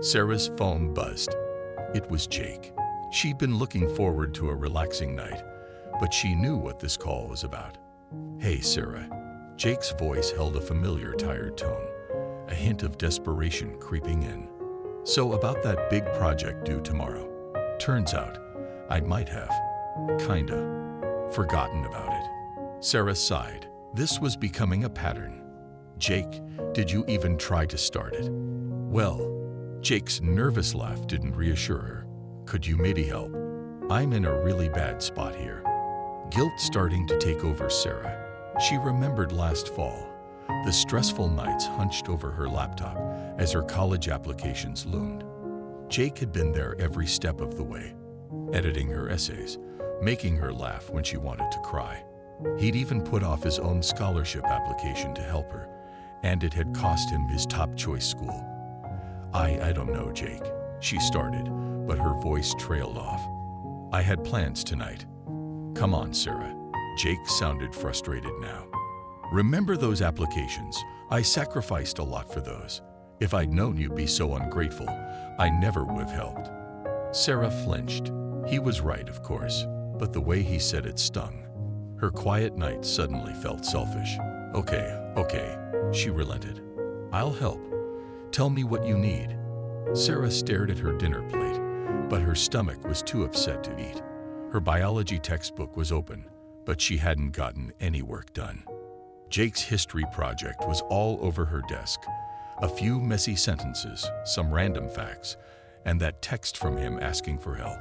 Sarah's phone buzzed. It was Jake. She'd been looking forward to a relaxing night, but she knew what this call was about. "Hey, Sarah." Jake's voice held a familiar, tired tone, a hint of desperation creeping in. "So about that big project due tomorrow. Turns out, I might have, kinda, forgotten about it." Sarah sighed. This was becoming a pattern. "Jake, did you even try to start it?" "Well," Jake's nervous laugh didn't reassure her. "Could you maybe help? I'm in a really bad spot here." Guilt starting to take over Sarah. She remembered last fall, the stressful nights hunched over her laptop as her college applications loomed. Jake had been there every step of the way, editing her essays, making her laugh when she wanted to cry. He'd even put off his own scholarship application to help her, and it had cost him his top choice school. I don't know, Jake," she started, but her voice trailed off. "I had plans tonight." "Come on, Sarah." Jake sounded frustrated now. "Remember those applications? I sacrificed a lot for those. If I'd known you'd be so ungrateful, I never would have helped." Sarah flinched. He was right, of course, but the way he said it stung. Her quiet night suddenly felt selfish. Okay, she relented. "I'll help. Tell me what you need." Sarah stared at her dinner plate, but her stomach was too upset to eat. Her biology textbook was open, but she hadn't gotten any work done. Jake's history project was all over her desk. A few messy sentences, some random facts, and that text from him asking for help.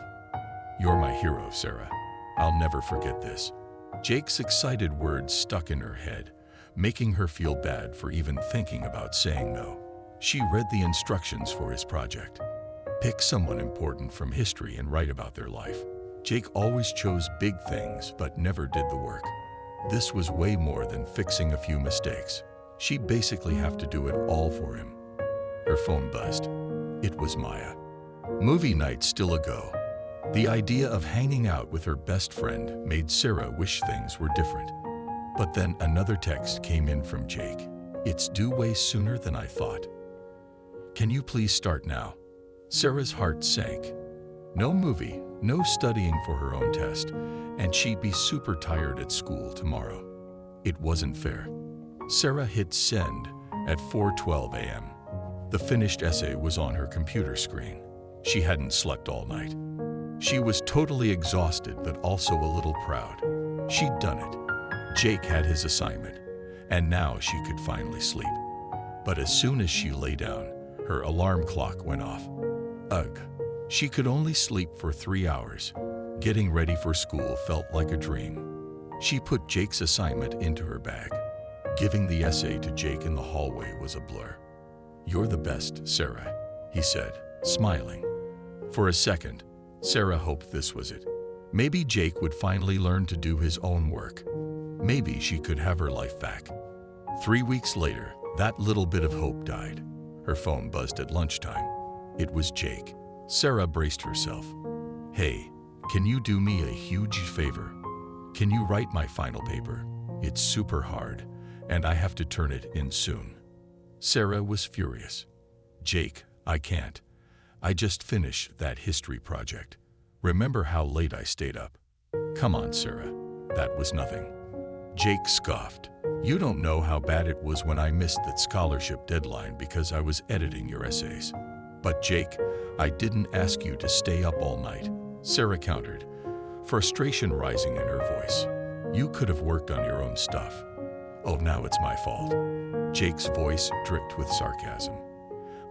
"You're my hero, Sarah. I'll never forget this." Jake's excited words stuck in her head, making her feel bad for even thinking about saying no. She read the instructions for his project. Pick someone important from history and write about their life. Jake always chose big things but never did the work. This was way more than fixing a few mistakes. She'd basically have to do it all for him. Her phone buzzed. It was Maya. Movie night still a go. The idea of hanging out with her best friend made Sarah wish things were different. But then another text came in from Jake. "It's due way sooner than I thought. Can you please start now?" Sarah's heart sank. No movie, no studying for her own test, and she'd be super tired at school tomorrow. It wasn't fair. Sarah hit send at 4:12 a.m. The finished essay was on her computer screen. She hadn't slept all night. She was totally exhausted but also a little proud. She'd done it. Jake had his assignment, and now she could finally sleep. But as soon as she lay down, her alarm clock went off. Ugh. She could only sleep for 3 hours. Getting ready for school felt like a dream. She put Jake's assignment into her bag. Giving the essay to Jake in the hallway was a blur. "You're the best, Sarah," he said, smiling. For a second, Sarah hoped this was it. Maybe Jake would finally learn to do his own work. Maybe she could have her life back. 3 weeks later, that little bit of hope died. Her phone buzzed at lunchtime. It was Jake. Sarah braced herself. "Hey, can you do me a huge favor? Can you write my final paper? It's super hard, and I have to turn it in soon." Sarah was furious. "Jake, I can't. I just finished that history project. Remember how late I stayed up?" "Come on, Sarah. That was nothing." Jake scoffed. "You don't know how bad it was when I missed that scholarship deadline because I was editing your essays." "But Jake, I didn't ask you to stay up all night," Sarah countered, frustration rising in her voice. "You could have worked on your own stuff." "Oh, now it's my fault." Jake's voice dripped with sarcasm.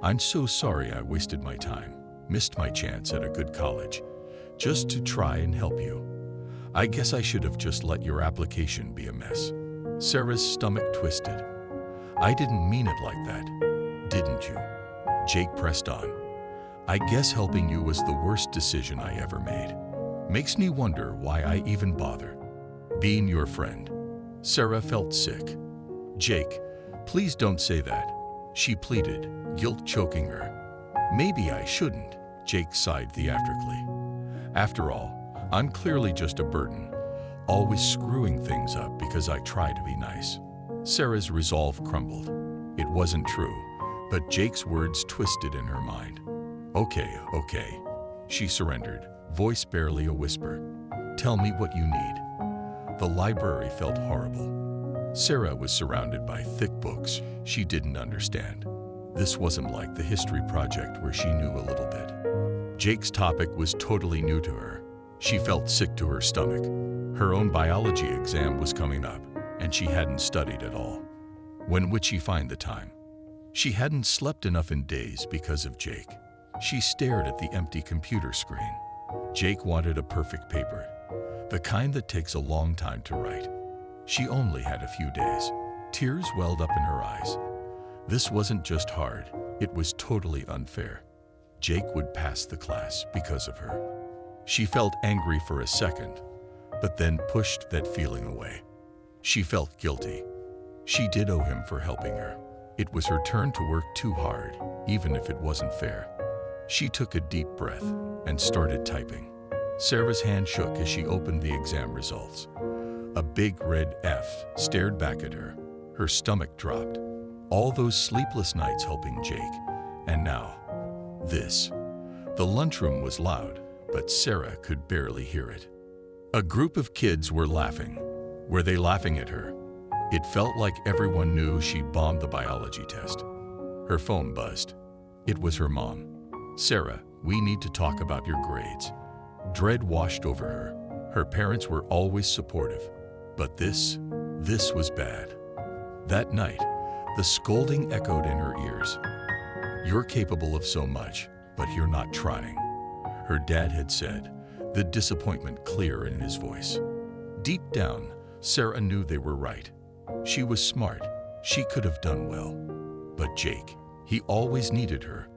"I'm so sorry I wasted my time, missed my chance at a good college, just to try and help you. I guess I should have just let your application be a mess." Sarah's stomach twisted. "I didn't mean it like that, didn't you?" Jake pressed on. "I guess helping you was the worst decision I ever made. Makes me wonder why I even bother being your friend." Sarah felt sick. "Jake, please don't say that," she pleaded, guilt choking her. "Maybe I shouldn't," Jake sighed theatrically. "After all, I'm clearly just a burden, always screwing things up because I try to be nice." Sarah's resolve crumbled. It wasn't true, but Jake's words twisted in her mind. Okay. She surrendered, voice barely a whisper. Tell me what you need. The library felt horrible. Sarah was surrounded by thick books she didn't understand. This wasn't like the history project where she knew a little bit. Jake's topic was totally new to her. She felt sick to her stomach. Her own biology exam was coming up, and she hadn't studied at all. When would she find the time? She hadn't slept enough in days because of Jake. She stared at the empty computer screen. Jake wanted a perfect paper, the kind that takes a long time to write. She only had a few days. Tears welled up in her eyes. This wasn't just hard, it was totally unfair. Jake would pass the class because of her. She felt angry for a second, but then pushed that feeling away. She felt guilty. She did owe him for helping her. It was her turn to work too hard, even if it wasn't fair. She took a deep breath and started typing. Sarah's hand shook as she opened the exam results. A big red F stared back at her. Her stomach dropped. All those sleepless nights helping Jake, and now, this. The lunchroom was loud, but Sarah could barely hear it. A group of kids were laughing. Were they laughing at her? It felt like everyone knew she bombed the biology test. Her phone buzzed. It was her mom. Sarah, we need to talk about your grades. Dread washed over her. Her parents were always supportive. But this was bad. That night, the scolding echoed in her ears. You're capable of so much, but you're not trying. Her dad had said, the disappointment clear in his voice. Deep down, Sarah knew they were right. She was smart. She could have done well. But Jake, he always needed her.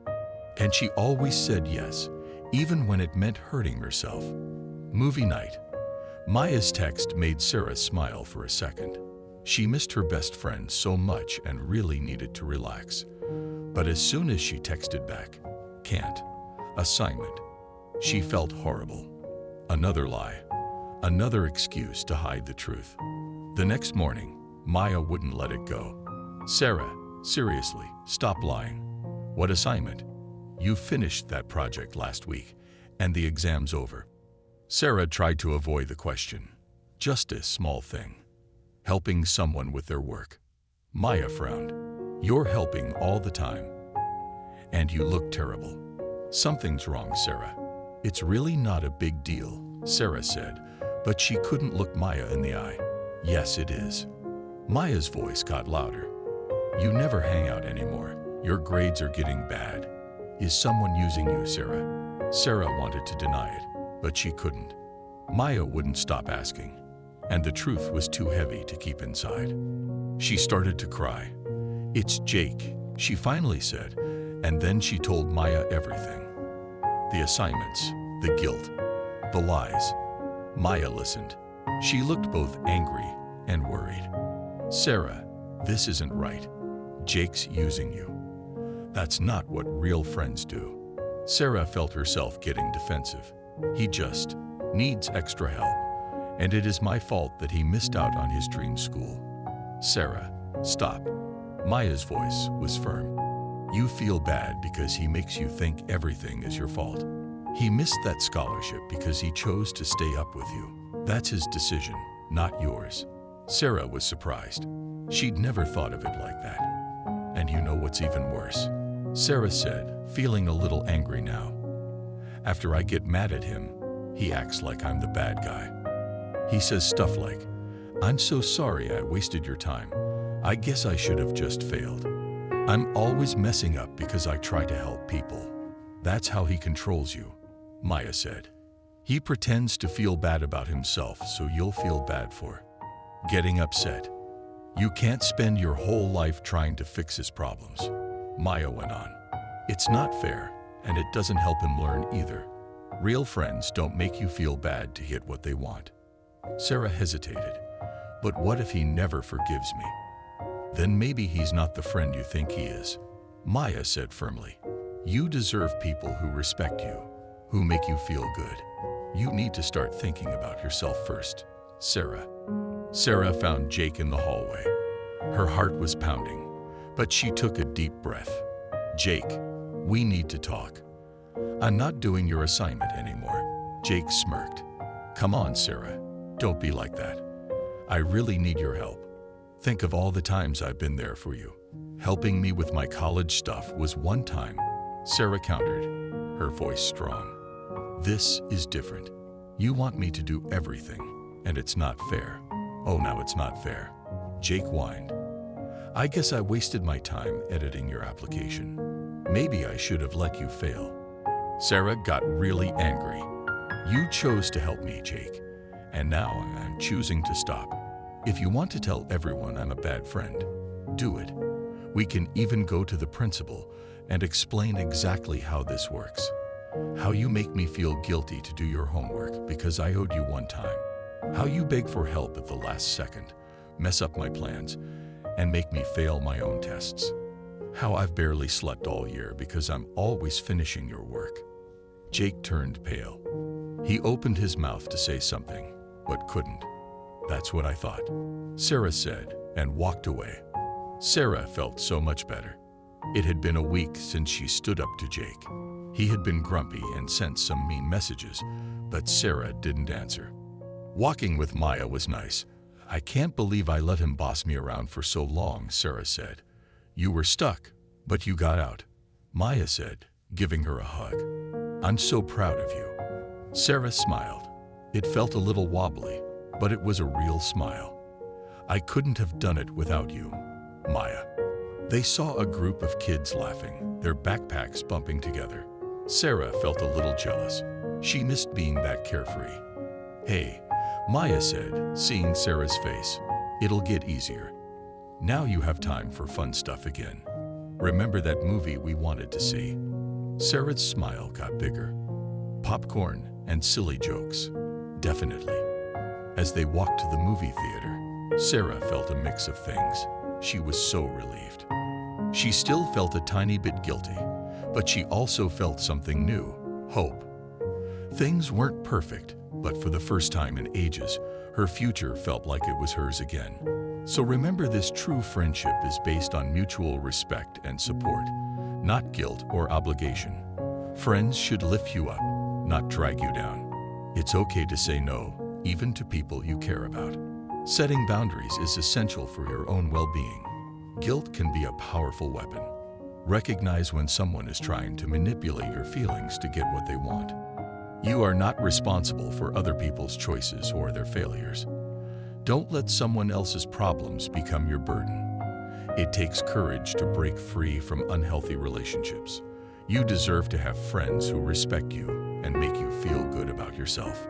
And she always said yes, even when it meant hurting herself. Movie night. Maya's text made Sarah smile for a second. She missed her best friend so much and really needed to relax. But as soon as she texted back, can't. Assignment. She felt horrible. Another lie. Another excuse to hide the truth. The next morning, Maya wouldn't let it go. Sarah, seriously, stop lying. What assignment? You finished that project last week, and the exam's over. Sarah tried to avoid the question. Just a small thing. Helping someone with their work. Maya frowned. You're helping all the time. And you look terrible. Something's wrong, Sarah. It's really not a big deal, Sarah said, but she couldn't look Maya in the eye. Yes, it is. Maya's voice got louder. You never hang out anymore. Your grades are getting bad. Is someone using you, Sarah? Sarah wanted to deny it, but she couldn't. Maya wouldn't stop asking, and the truth was too heavy to keep inside. She started to cry. It's Jake, she finally said, and then she told Maya everything. The assignments, the guilt, the lies. Maya listened. She looked both angry and worried. Sarah, this isn't right. Jake's using you. That's not what real friends do. Sarah felt herself getting defensive. He just needs extra help, and it is my fault that he missed out on his dream school. Sarah, stop. Maya's voice was firm. You feel bad because he makes you think everything is your fault. He missed that scholarship because he chose to stay up with you. That's his decision, not yours. Sarah was surprised. She'd never thought of it like that. And you know what's even worse? Sarah said, feeling a little angry now. After I get mad at him, he acts like I'm the bad guy. He says stuff like, I'm so sorry I wasted your time. I guess I should have just failed. I'm always messing up because I try to help people. That's how he controls you, Maya said. He pretends to feel bad about himself so you'll feel bad for getting upset. You can't spend your whole life trying to fix his problems, Maya went on. It's not fair, and it doesn't help him learn either. Real friends don't make you feel bad to get what they want. Sarah hesitated. But what if he never forgives me? Then maybe he's not the friend you think he is, Maya said firmly. You deserve people who respect you, who make you feel good. You need to start thinking about yourself first, Sarah. Sarah found Jake in the hallway. Her heart was pounding, but she took a deep breath. Jake, we need to talk. I'm not doing your assignment anymore. Jake smirked. Come on, Sarah. Don't be like that. I really need your help. Think of all the times I've been there for you. Helping me with my college stuff was one time, Sarah countered, her voice strong. This is different. You want me to do everything, and it's not fair. Oh, now it's not fair. Jake whined. I guess I wasted my time editing your application. Maybe I should have let you fail. Sarah got really angry. You chose to help me, Jake, and now I'm choosing to stop. If you want to tell everyone I'm a bad friend, do it. We can even go to the principal and explain exactly how this works. How you make me feel guilty to do your homework because I owed you one time. How you beg for help at the last second, mess up my plans, and make me fail my own tests. How I've barely slept all year because I'm always finishing your work. Jake turned pale. He opened his mouth to say something, but couldn't. That's what I thought, Sarah said, and walked away. Sarah felt so much better. It had been a week since she stood up to Jake. He had been grumpy and sent some mean messages, but Sarah didn't answer. Walking with Maya was nice. I can't believe I let him boss me around for so long, Sarah said. You were stuck, but you got out, Maya said, giving her a hug. I'm so proud of you. Sarah smiled. It felt a little wobbly, but it was a real smile. I couldn't have done it without you, Maya. They saw a group of kids laughing, their backpacks bumping together. Sarah felt a little jealous. She missed being that carefree. Hey, Maya said, seeing Sarah's face. It'll get easier. Now you have time for fun stuff again. Remember that movie we wanted to see? Sarah's smile got bigger. Popcorn and silly jokes. Definitely. As they walked to the movie theater, Sarah felt a mix of things. She was so relieved. She still felt a tiny bit guilty, but she also felt something new, hope. Things weren't perfect, but for the first time in ages, her future felt like it was hers again. So remember, this true friendship is based on mutual respect and support, not guilt or obligation. Friends should lift you up, not drag you down. It's okay to say no, even to people you care about. Setting boundaries is essential for your own well-being. Guilt can be a powerful weapon. Recognize when someone is trying to manipulate your feelings to get what they want. You are not responsible for other people's choices or their failures. Don't let someone else's problems become your burden. It takes courage to break free from unhealthy relationships. You deserve to have friends who respect you and make you feel good about yourself.